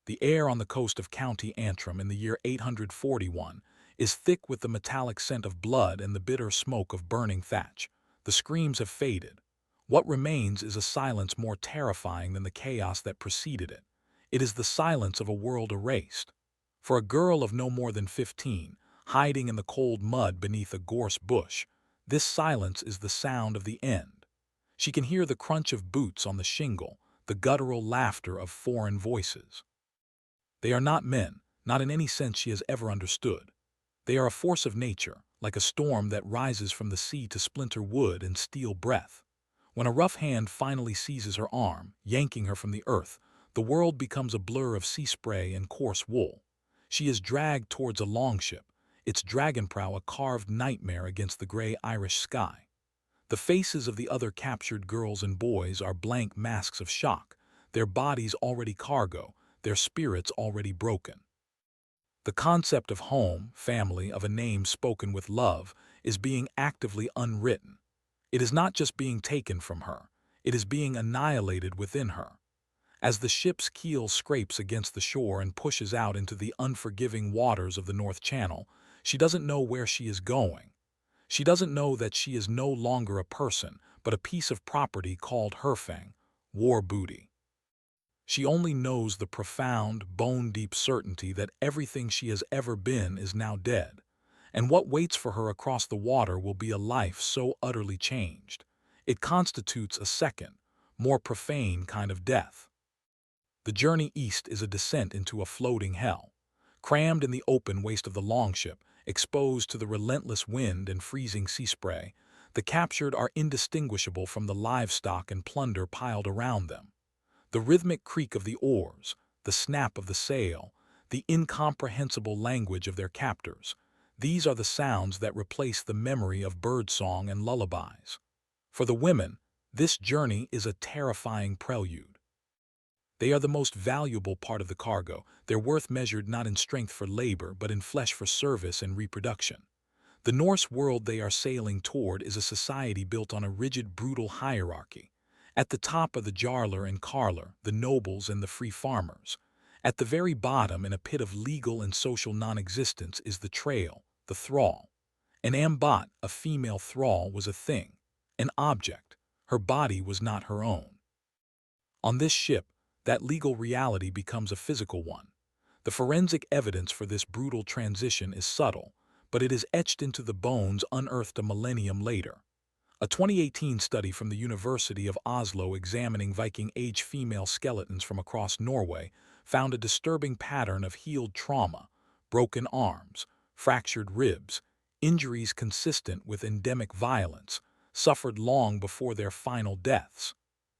The air on the coast of County Antrim in the year 841 is thick with the metallic scent of blood and the bitter smoke of burning thatch. The screams have faded. What remains is a silence more terrifying than the chaos that preceded it. It is the silence of a world erased. For a girl of no more than 15, hiding in the cold mud beneath a gorse bush, this silence is the sound of the end. She can hear the crunch of boots on the shingle, the guttural laughter of foreign voices. They are not men, not in any sense she has ever understood. They are a force of nature, like a storm that rises from the sea to splinter wood and steal breath. When a rough hand finally seizes her arm, yanking her from the earth, the world becomes a blur of sea spray and coarse wool. She is dragged towards a longship, its dragon prow a carved nightmare against the gray Irish sky. The faces of the other captured girls and boys are blank masks of shock, their bodies already cargo, their spirits already broken. The concept of home, family, of a name spoken with love, is being actively unwritten. It is not just being taken from her, it is being annihilated within her. As the ship's keel scrapes against the shore and pushes out into the unforgiving waters of the North Channel, she doesn't know where she is going. She doesn't know that she is no longer a person, but a piece of property called Horrifying, war booty. She only knows the profound, bone-deep certainty that everything she has ever been is now dead, and what waits for her across the water will be a life so utterly changed. It constitutes a second, more profane kind of death. The journey east is a descent into a floating hell. Crammed in the open waste of the longship, exposed to the relentless wind and freezing sea spray, the captured are indistinguishable from the livestock and plunder piled around them. The rhythmic creak of the oars, the snap of the sail, the incomprehensible language of their captors, these are the sounds that replace the memory of birdsong and lullabies. For the women, this journey is a terrifying prelude. They are the most valuable part of the cargo, their worth measured not in strength for labor but in flesh for service and reproduction. The Norse world they are sailing toward is a society built on a rigid, brutal hierarchy. At the top are the jarler and carler, the nobles and the free farmers. At the very bottom, in a pit of legal and social non-existence, is the trail, the thrall. An ambot, a female thrall, was a thing, an object. Her body was not her own. On this ship, that legal reality becomes a physical one. The forensic evidence for this brutal transition is subtle, but it is etched into the bones unearthed a millennium later. A 2018 study from the University of Oslo examining Viking Age female skeletons from across Norway found a disturbing pattern of healed trauma, broken arms, fractured ribs, injuries consistent with endemic violence, suffered long before their final deaths.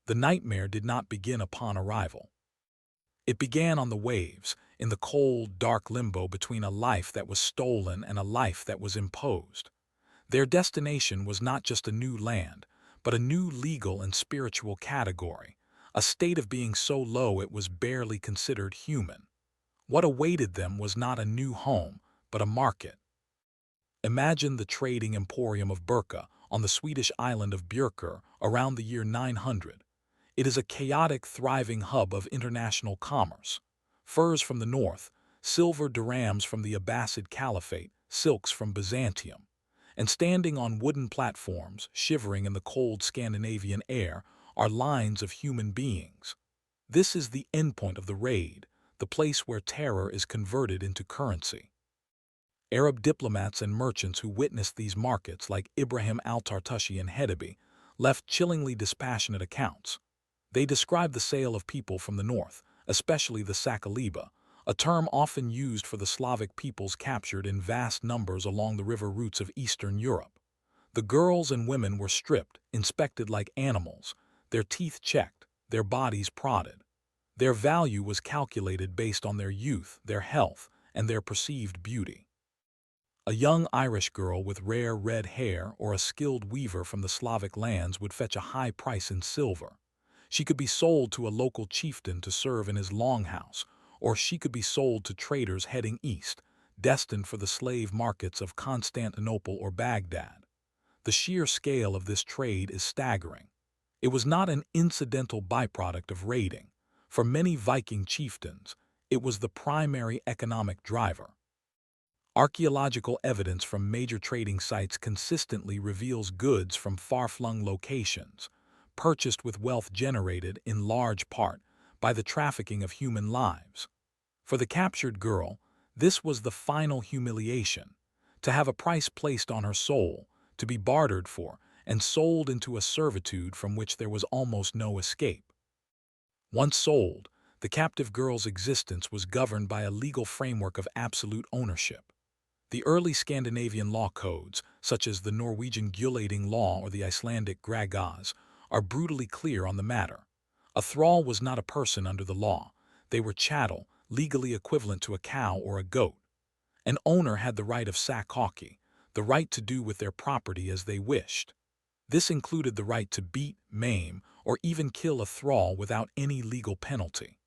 The nightmare did not begin upon arrival. It began on the waves, in the cold, dark limbo between a life that was stolen and a life that was imposed. Their destination was not just a new land, but a new legal and spiritual category, a state of being so low it was barely considered human. What awaited them was not a new home, but a market. Imagine the trading emporium of Birka on the Swedish island of Björkö around the year 900. It is a chaotic, thriving hub of international commerce. Furs from the north, silver dirhams from the Abbasid Caliphate, silks from Byzantium. And standing on wooden platforms, shivering in the cold Scandinavian air, are lines of human beings. This is the endpoint of the raid, the place where terror is converted into currency. Arab diplomats and merchants who witnessed these markets, like Ibrahim al-Tartushi and Hedeby, left chillingly dispassionate accounts. They describe the sale of people from the north, especially the Sakaliba, a term often used for the Slavic peoples captured in vast numbers along the river routes of Eastern Europe. The girls and women were stripped, inspected like animals, their teeth checked, their bodies prodded. Their value was calculated based on their youth, their health, and their perceived beauty. A young Irish girl with rare red hair or a skilled weaver from the Slavic lands would fetch a high price in silver. She could be sold to a local chieftain to serve in his longhouse, or she could be sold to traders heading east, destined for the slave markets of Constantinople or Baghdad. The sheer scale of this trade is staggering. It was not an incidental byproduct of raiding. For many Viking chieftains, It was the primary economic driver. Archaeological evidence from major trading sites consistently reveals goods from far-flung locations, purchased with wealth generated in large part by the trafficking of human lives. For the captured girl, this was the final humiliation, to have a price placed on her soul, to be bartered for, and sold into a servitude from which there was almost no escape. Once sold, the captive girl's existence was governed by a legal framework of absolute ownership. The early Scandinavian law codes, such as the Norwegian Gulating law or the Icelandic Gragaz, are brutally clear on the matter. A thrall was not a person under the law. They were chattel, legally equivalent to a cow or a goat. An owner had the right of sack-hawky, the right to do with their property as they wished. This included the right to beat, maim, or even kill a thrall without any legal penalty.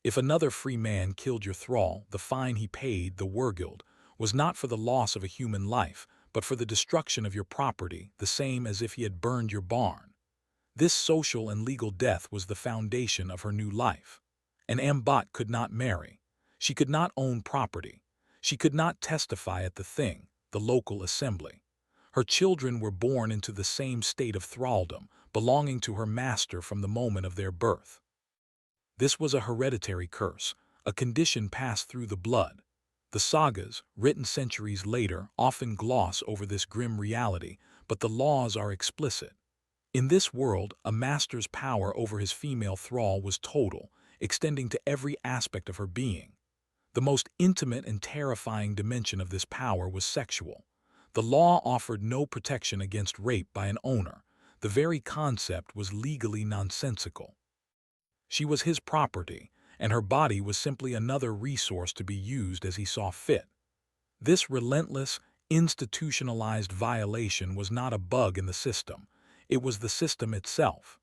If another free man killed your thrall, the fine he paid, the wergild, was not for the loss of a human life, but for the destruction of your property, the same as if he had burned your barn. This social and legal death was the foundation of her new life. An Ambot could not marry. She could not own property. She could not testify at the thing, the local assembly. Her children were born into the same state of thraldom, belonging to her master from the moment of their birth. This was a hereditary curse, a condition passed through the blood. The sagas, written centuries later, often gloss over this grim reality, but the laws are explicit. In this world, a master's power over his female thrall was total, extending to every aspect of her being. The most intimate and terrifying dimension of this power was sexual. The law offered no protection against rape by an owner. The very concept was legally nonsensical. She was his property, and her body was simply another resource to be used as he saw fit. This relentless, institutionalized violation was not a bug in the system. It was the system itself.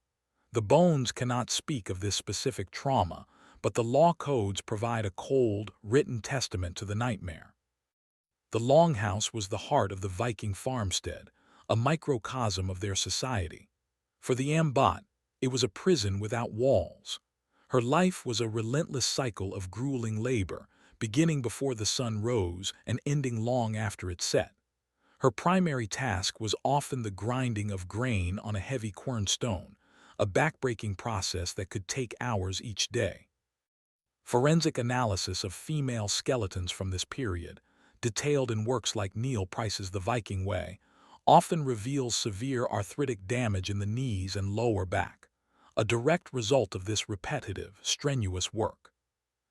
The bones cannot speak of this specific trauma, but the law codes provide a cold, written testament to the nightmare. The longhouse was the heart of the Viking farmstead, a microcosm of their society. For the Ambot, it was a prison without walls. Her life was a relentless cycle of grueling labor, beginning before the sun rose and ending long after it set. Her primary task was often the grinding of grain on a heavy quernstone, a backbreaking process that could take hours each day. Forensic analysis of female skeletons from this period, detailed in works like Neil Price's The Viking Way, often reveals severe arthritic damage in the knees and lower back, a direct result of this repetitive, strenuous work.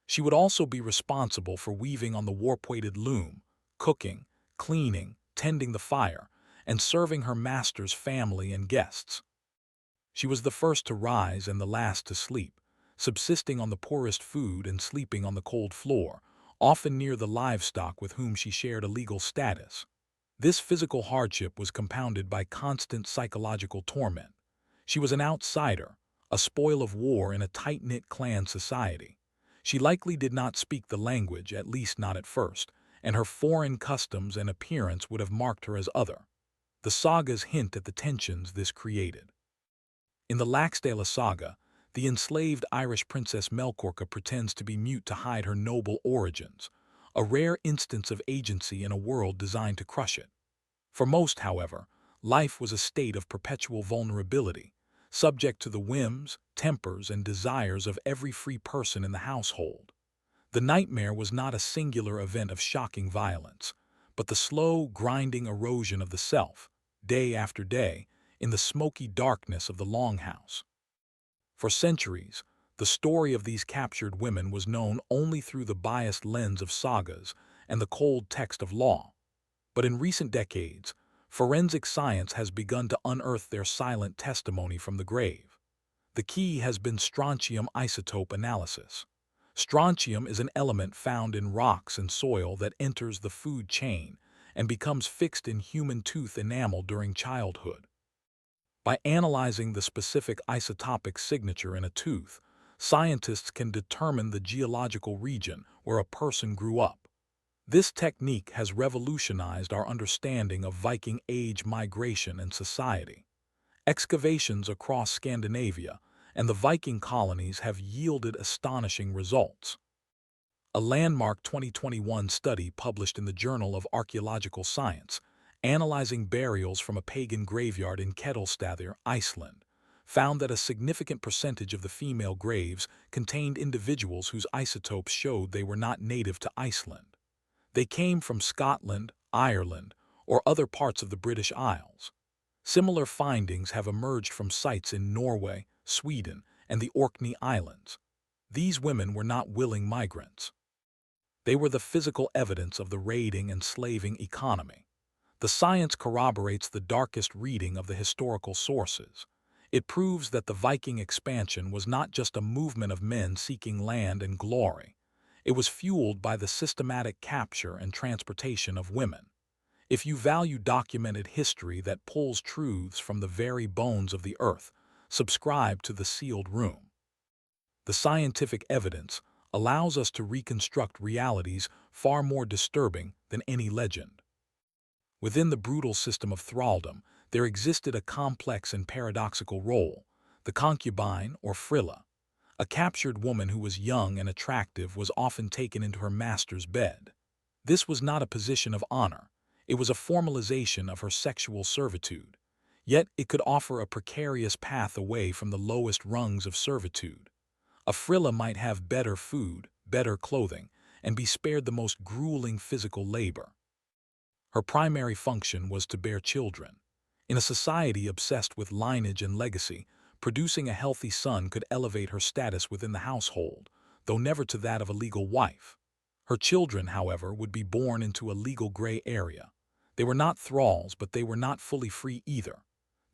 She would also be responsible for weaving on the warp-weighted loom, cooking, cleaning, tending the fire, and serving her master's family and guests. She was the first to rise and the last to sleep, subsisting on the poorest food and sleeping on the cold floor, often near the livestock with whom she shared a legal status. This physical hardship was compounded by constant psychological torment. She was an outsider, a spoil of war in a tight-knit clan society. She likely did not speak the language, at least not at first, and her foreign customs and appearance would have marked her as other. The sagas hint at the tensions this created. In the Laxdæla saga, the enslaved Irish princess Melkorka pretends to be mute to hide her noble origins, a rare instance of agency in a world designed to crush it. For most, however, life was a state of perpetual vulnerability, subject to the whims, tempers, and desires of every free person in the household. The nightmare was not a singular event of shocking violence, but the slow, grinding erosion of the self, day after day, in the smoky darkness of the longhouse. For centuries, the story of these captured women was known only through the biased lens of sagas and the cold text of law. But in recent decades, forensic science has begun to unearth their silent testimony from the grave. The key has been strontium isotope analysis. Strontium is an element found in rocks and soil that enters the food chain and becomes fixed in human tooth enamel during childhood. By analyzing the specific isotopic signature in a tooth, scientists can determine the geological region where a person grew up. This technique has revolutionized our understanding of Viking Age migration and society. Excavations across Scandinavia and the Viking colonies have yielded astonishing results. A landmark 2021 study published in the Journal of Archaeological Science, analyzing burials from a pagan graveyard in Ketilstaðir, Iceland, found that a significant percentage of the female graves contained individuals whose isotopes showed they were not native to Iceland. They came from Scotland, Ireland, or other parts of the British Isles. Similar findings have emerged from sites in Norway, Sweden, and the Orkney Islands. These women were not willing migrants. They were the physical evidence of the raiding and slaving economy. The science corroborates the darkest reading of the historical sources. It proves that the Viking expansion was not just a movement of men seeking land and glory. It was fueled by the systematic capture and transportation of women. If you value documented history that pulls truths from the very bones of the earth, subscribe to The Sealed Room. The scientific evidence allows us to reconstruct realities far more disturbing than any legend. Within the brutal system of thraldom, there existed a complex and paradoxical role, the concubine or frilla. A captured woman who was young and attractive was often taken into her master's bed. This was not a position of honor. It was a formalization of her sexual servitude. Yet it could offer a precarious path away from the lowest rungs of servitude. A frilla might have better food, better clothing, and be spared the most grueling physical labor. Her primary function was to bear children. In a society obsessed with lineage and legacy, producing a healthy son could elevate her status within the household, though never to that of a legal wife. Her children, however, would be born into a legal gray area. They were not thralls, but they were not fully free either.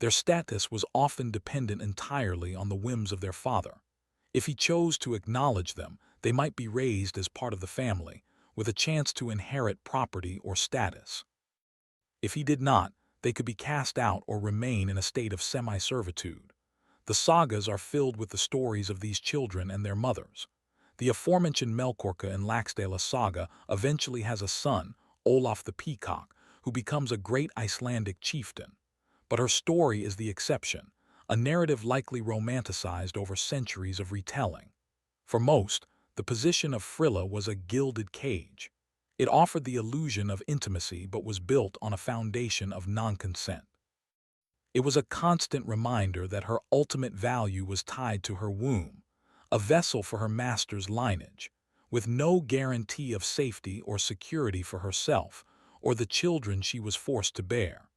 Their status was often dependent entirely on the whims of their father. If he chose to acknowledge them, they might be raised as part of the family, with a chance to inherit property or status. If he did not, they could be cast out or remain in a state of semi-servitude. The sagas are filled with the stories of these children and their mothers. The aforementioned Melkorka in Laxdæla saga eventually has a son, Olaf the Peacock, who becomes a great Icelandic chieftain. But her story is the exception, a narrative likely romanticized over centuries of retelling. For most, the position of frilla was a gilded cage. It offered the illusion of intimacy but was built on a foundation of non-consent. It was a constant reminder that her ultimate value was tied to her womb, a vessel for her master's lineage, with no guarantee of safety or security for herself or the children she was forced to bear.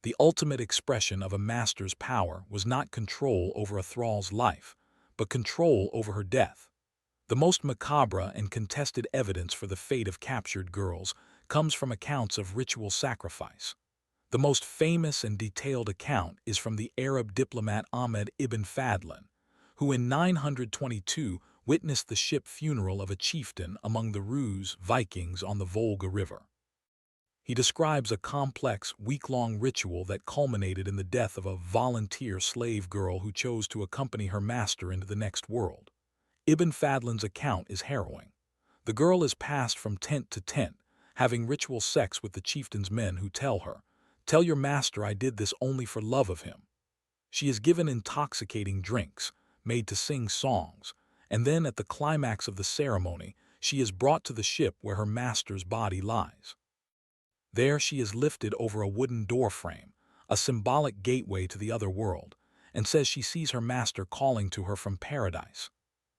The ultimate expression of a master's power was not control over a thrall's life, but control over her death. The most macabre and contested evidence for the fate of captured girls comes from accounts of ritual sacrifice. The most famous and detailed account is from the Arab diplomat Ahmed ibn Fadlan, who in 922 witnessed the ship funeral of a chieftain among the Rus Vikings on the Volga River. He describes a complex, week-long ritual that culminated in the death of a volunteer slave girl who chose to accompany her master into the next world. Ibn Fadlan's account is harrowing. The girl is passed from tent to tent, having ritual sex with the chieftain's men who tell her, "Tell your master I did this only for love of him." She is given intoxicating drinks, made to sing songs, and then at the climax of the ceremony, she is brought to the ship where her master's body lies. There she is lifted over a wooden doorframe, a symbolic gateway to the other world, and says she sees her master calling to her from paradise.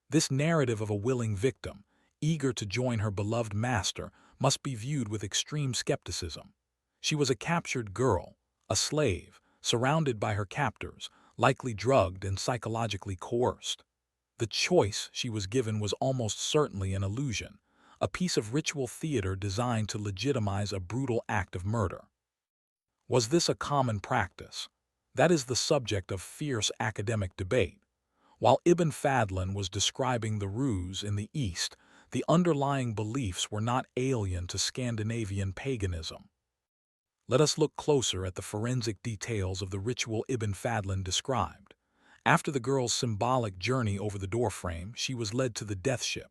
This narrative of a willing victim, eager to join her beloved master, must be viewed with extreme skepticism. She was a captured girl, a slave, surrounded by her captors, likely drugged and psychologically coerced. The choice she was given was almost certainly an illusion, a piece of ritual theater designed to legitimize a brutal act of murder. Was this a common practice? That is the subject of fierce academic debate. While Ibn Fadlan was describing the Rus in the East, the underlying beliefs were not alien to Scandinavian paganism. Let us look closer at the forensic details of the ritual Ibn Fadlan described. After the girl's symbolic journey over the doorframe, she was led to the death ship.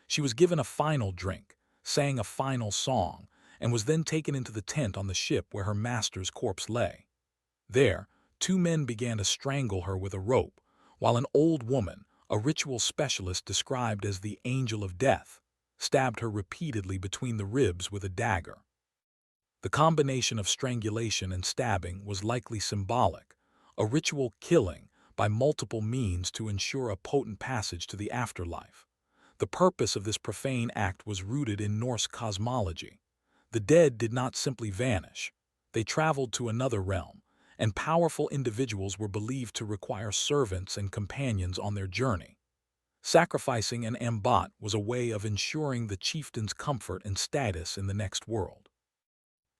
She was given a final drink, sang a final song, and was then taken into the tent on the ship where her master's corpse lay. There, two men began to strangle her with a rope, while an old woman, a ritual specialist described as the Angel of Death, stabbed her repeatedly between the ribs with a dagger. The combination of strangulation and stabbing was likely symbolic, a ritual killing by multiple means to ensure a potent passage to the afterlife. The purpose of this profane act was rooted in Norse cosmology. The dead did not simply vanish. They traveled to another realm, and powerful individuals were believed to require servants and companions on their journey. Sacrificing an ambot was a way of ensuring the chieftain's comfort and status in the next world.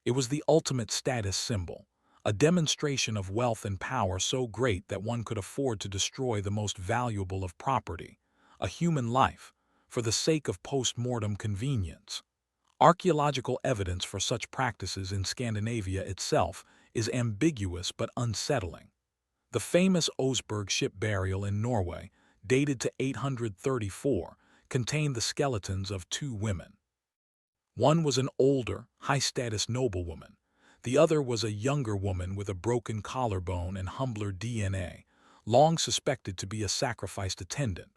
It was the ultimate status symbol, a demonstration of wealth and power so great that one could afford to destroy the most valuable of property, a human life, for the sake of post-mortem convenience. Archaeological evidence for such practices in Scandinavia itself is ambiguous but unsettling. The famous Oseberg ship burial in Norway, dated to 834, contained the skeletons of two women. One was an older, high-status noblewoman. The other was a younger woman with a broken collarbone and humbler DNA, long suspected to be a sacrificed attendant.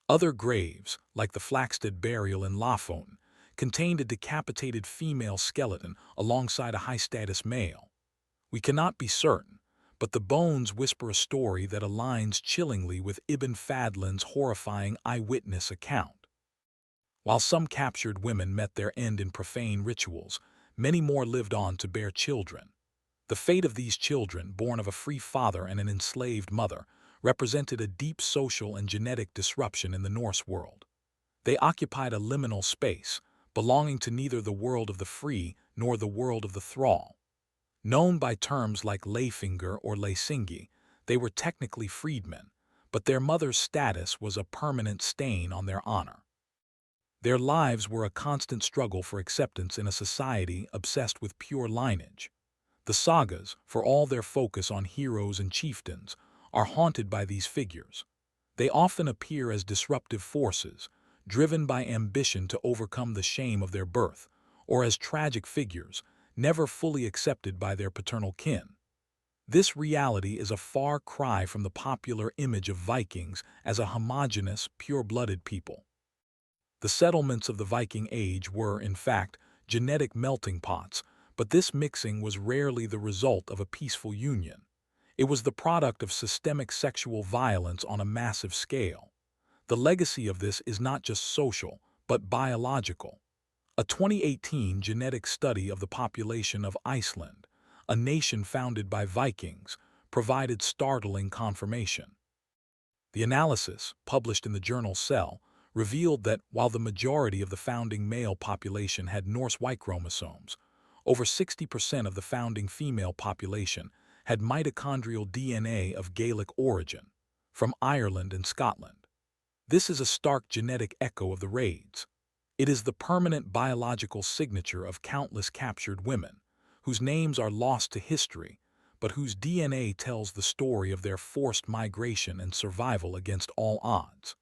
Other graves, like the Flaxted burial in Lofoten, contained a decapitated female skeleton alongside a high-status male. We cannot be certain, but the bones whisper a story that aligns chillingly with Ibn Fadlan's horrifying eyewitness account. While some captured women met their end in profane rituals, many more lived on to bear children. The fate of these children, born of a free father and an enslaved mother, represented a deep social and genetic disruption in the Norse world. They occupied a liminal space, belonging to neither the world of the free nor the world of the thrall. Known by terms like Leyfinger or Leysingi, they were technically freedmen, but their mother's status was a permanent stain on their honor. Their lives were a constant struggle for acceptance in a society obsessed with pure lineage. The sagas, for all their focus on heroes and chieftains, are haunted by these figures. They often appear as disruptive forces, driven by ambition to overcome the shame of their birth, or as tragic figures, never fully accepted by their paternal kin. This reality is a far cry from the popular image of Vikings as a homogeneous, pure-blooded people. The settlements of the Viking Age were, in fact, genetic melting pots, but this mixing was rarely the result of a peaceful union. It was the product of systemic sexual violence on a massive scale. The legacy of this is not just social, but biological. A 2018 genetic study of the population of Iceland, a nation founded by Vikings, provided startling confirmation. The analysis, published in the journal Cell, revealed that while the majority of the founding male population had Norse Y chromosomes, over 60% of the founding female population had mitochondrial DNA of Gaelic origin, from Ireland and Scotland. This is a stark genetic echo of the raids. It is the permanent biological signature of countless captured women, whose names are lost to history, but whose DNA tells the story of their forced migration and survival against all odds.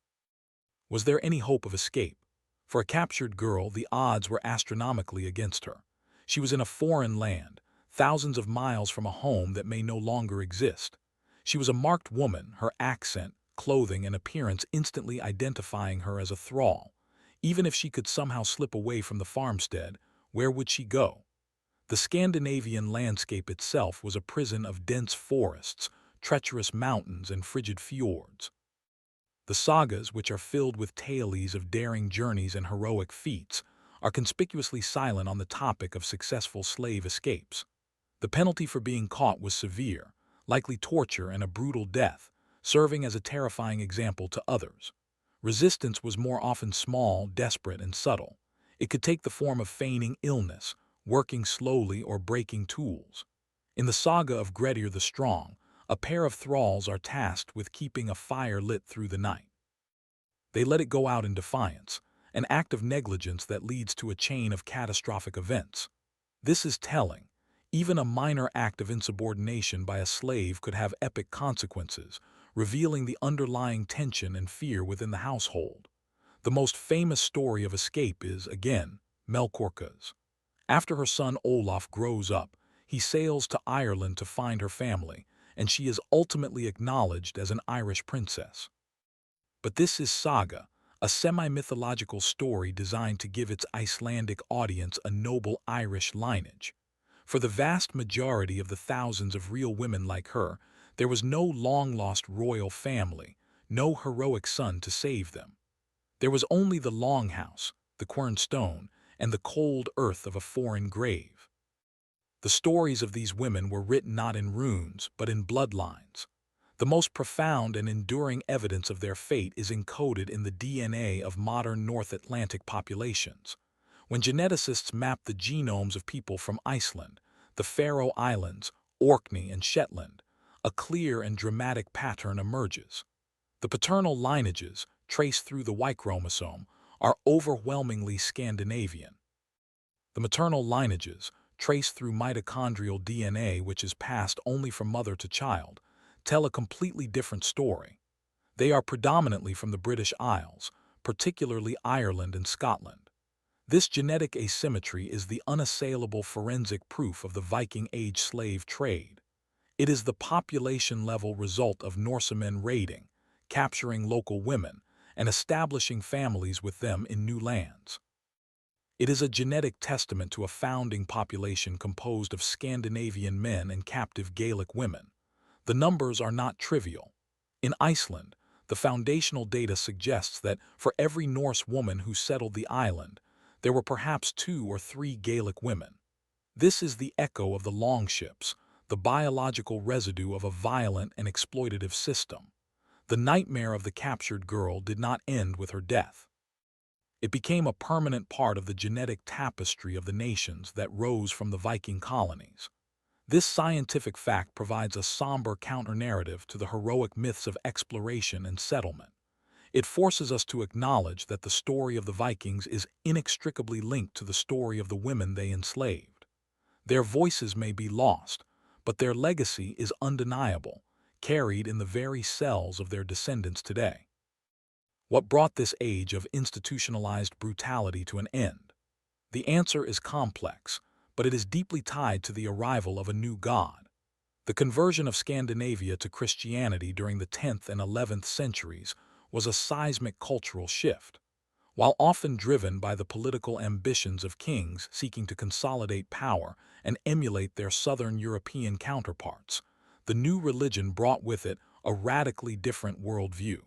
Was there any hope of escape? For a captured girl, the odds were astronomically against her. She was in a foreign land, thousands of miles from a home that may no longer exist. She was a marked woman, her accent, clothing, and appearance instantly identifying her as a thrall. Even if she could somehow slip away from the farmstead, where would she go? The Scandinavian landscape itself was a prison of dense forests, treacherous mountains, and frigid fjords. The sagas, which are filled with tales of daring journeys and heroic feats, are conspicuously silent on the topic of successful slave escapes. The penalty for being caught was severe, likely torture and a brutal death, serving as a terrifying example to others. Resistance was more often small, desperate, and subtle. It could take the form of feigning illness, working slowly, or breaking tools. In the saga of Grettir the Strong, a pair of thralls are tasked with keeping a fire lit through the night. They let it go out in defiance, an act of negligence that leads to a chain of catastrophic events. This is telling. Even a minor act of insubordination by a slave could have epic consequences, revealing the underlying tension and fear within the household. The most famous story of escape is, again, Melkorka's. After her son Olaf grows up, he sails to Ireland to find her family, and she is ultimately acknowledged as an Irish princess. But this is saga, a semi-mythological story designed to give its Icelandic audience a noble Irish lineage. For the vast majority of the thousands of real women like her, there was no long-lost royal family, no heroic son to save them. There was only the longhouse, the quernstone, and the cold earth of a foreign grave. The stories of these women were written not in runes, but in bloodlines. The most profound and enduring evidence of their fate is encoded in the DNA of modern North Atlantic populations. When geneticists map the genomes of people from Iceland, the Faroe Islands, Orkney, and Shetland, a clear and dramatic pattern emerges. The paternal lineages, traced through the Y chromosome, are overwhelmingly Scandinavian. The maternal lineages, traced through mitochondrial DNA which is passed only from mother to child, tell a completely different story. They are predominantly from the British Isles, particularly Ireland and Scotland. This genetic asymmetry is the unassailable forensic proof of the Viking Age slave trade. It is the population-level result of Norsemen raiding, capturing local women, and establishing families with them in new lands. It is a genetic testament to a founding population composed of Scandinavian men and captive Gaelic women. The numbers are not trivial. In Iceland, the foundational data suggests that for every Norse woman who settled the island, there were perhaps 2 or 3 Gaelic women. This is the echo of the longships, the biological residue of a violent and exploitative system. The nightmare of the captured girl did not end with her death. It became a permanent part of the genetic tapestry of the nations that rose from the Viking colonies. This scientific fact provides a somber counter-narrative to the heroic myths of exploration and settlement. It forces us to acknowledge that the story of the Vikings is inextricably linked to the story of the women they enslaved. Their voices may be lost, but their legacy is undeniable, carried in the very cells of their descendants today. What brought this age of institutionalized brutality to an end? The answer is complex, but it is deeply tied to the arrival of a new god. The conversion of Scandinavia to Christianity during the 10th and 11th centuries was a seismic cultural shift. While often driven by the political ambitions of kings seeking to consolidate power and emulate their southern European counterparts, the new religion brought with it a radically different worldview.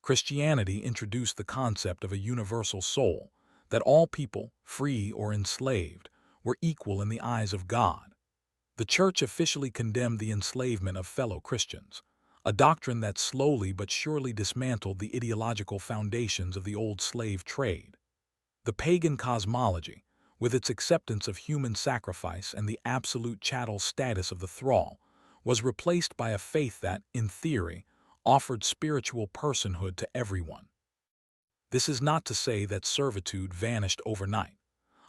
Christianity introduced the concept of a universal soul, that all people, free or enslaved, were equal in the eyes of God. The Church officially condemned the enslavement of fellow Christians, a doctrine that slowly but surely dismantled the ideological foundations of the old slave trade. The pagan cosmology, with its acceptance of human sacrifice and the absolute chattel status of the thrall, was replaced by a faith that, in theory, offered spiritual personhood to everyone. This is not to say that servitude vanished overnight.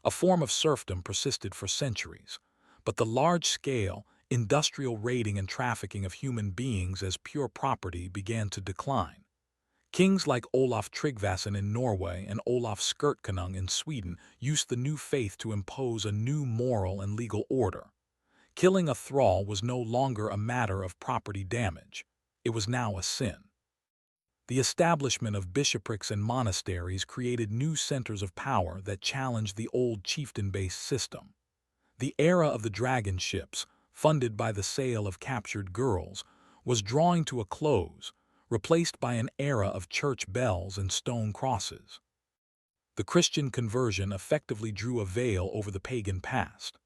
A form of serfdom persisted for centuries, but the large-scale, industrial raiding and trafficking of human beings as pure property began to decline. Kings like Olaf Tryggvason in Norway and Olaf Skirtkonung in Sweden used the new faith to impose a new moral and legal order. Killing a thrall was no longer a matter of property damage. It was now a sin. The establishment of bishoprics and monasteries created new centers of power that challenged the old chieftain-based system. The era of the dragon ships, funded by the sale of captured girls, was drawing to a close, replaced by an era of church bells and stone crosses. The Christian conversion effectively drew a veil over the pagan past.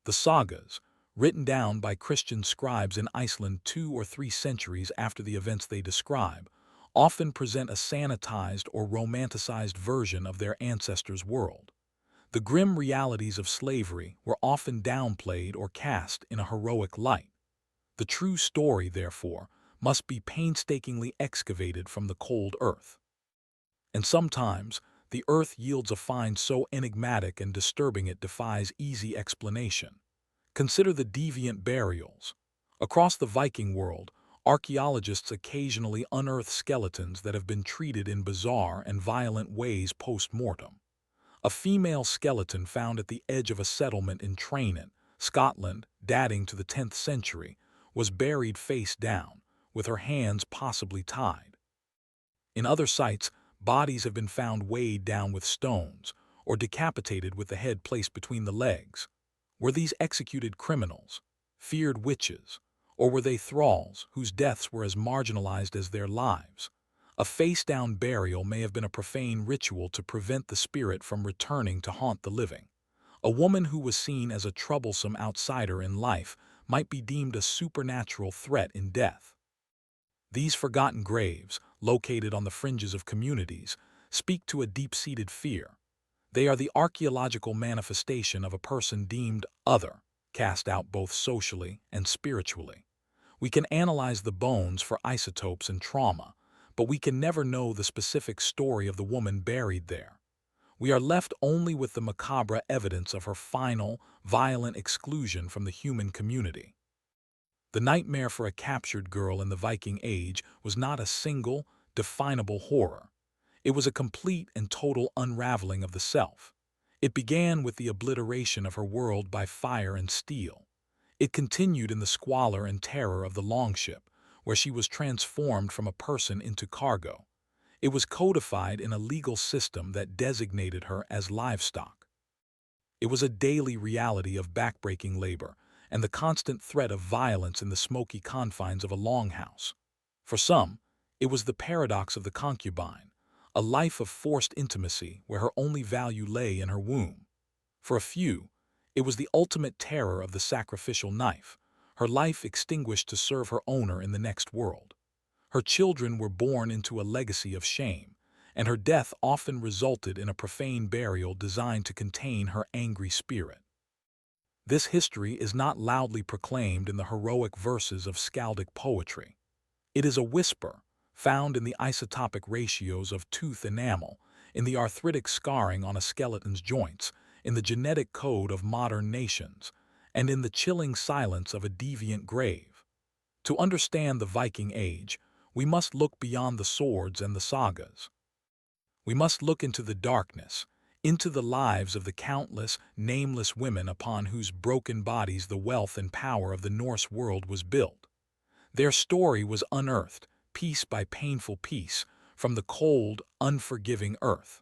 The sagas, written down by Christian scribes in Iceland 2 or 3 centuries after the events they describe, often present a sanitized or romanticized version of their ancestors' world. The grim realities of slavery were often downplayed or cast in a heroic light. The true story, therefore, must be painstakingly excavated from the cold earth. And sometimes, the earth yields a find so enigmatic and disturbing it defies easy explanation. Consider the deviant burials. Across the Viking world, archaeologists occasionally unearth skeletons that have been treated in bizarre and violent ways post-mortem. A female skeleton found at the edge of a settlement in Trainen, Scotland, dating to the 10th century, was buried face down, with her hands possibly tied. In other sites, bodies have been found weighed down with stones or decapitated with the head placed between the legs. Were these executed criminals, feared witches, or were they thralls whose deaths were as marginalized as their lives? A face-down burial may have been a profane ritual to prevent the spirit from returning to haunt the living. A woman who was seen as a troublesome outsider in life might be deemed a supernatural threat in death. These forgotten graves, located on the fringes of communities, speak to a deep-seated fear. They are the archaeological manifestation of a person deemed other, cast out both socially and spiritually. We can analyze the bones for isotopes and trauma, but we can never know the specific story of the woman buried there. We are left only with the macabre evidence of her final, violent exclusion from the human community. The nightmare for a captured girl in the Viking Age was not a single, definable horror. It was a complete and total unraveling of the self. It began with the obliteration of her world by fire and steel. It continued in the squalor and terror of the longship, where she was transformed from a person into cargo. It was codified in a legal system that designated her as livestock. It was a daily reality of backbreaking labor and the constant threat of violence in the smoky confines of a longhouse. For some, it was the paradox of the concubine, a life of forced intimacy where her only value lay in her womb. For a few, it was the ultimate terror of the sacrificial knife, her life extinguished to serve her owner in the next world. Her children were born into a legacy of shame, and her death often resulted in a profane burial designed to contain her angry spirit. This history is not loudly proclaimed in the heroic verses of skaldic poetry. It is a whisper, found in the isotopic ratios of tooth enamel, in the arthritic scarring on a skeleton's joints, in the genetic code of modern nations, and in the chilling silence of a deviant grave. To understand the Viking Age, we must look beyond the swords and the sagas. We must look into the darkness, into the lives of the countless, nameless women upon whose broken bodies the wealth and power of the Norse world was built. Their story was unearthed, piece by painful piece, from the cold, unforgiving earth.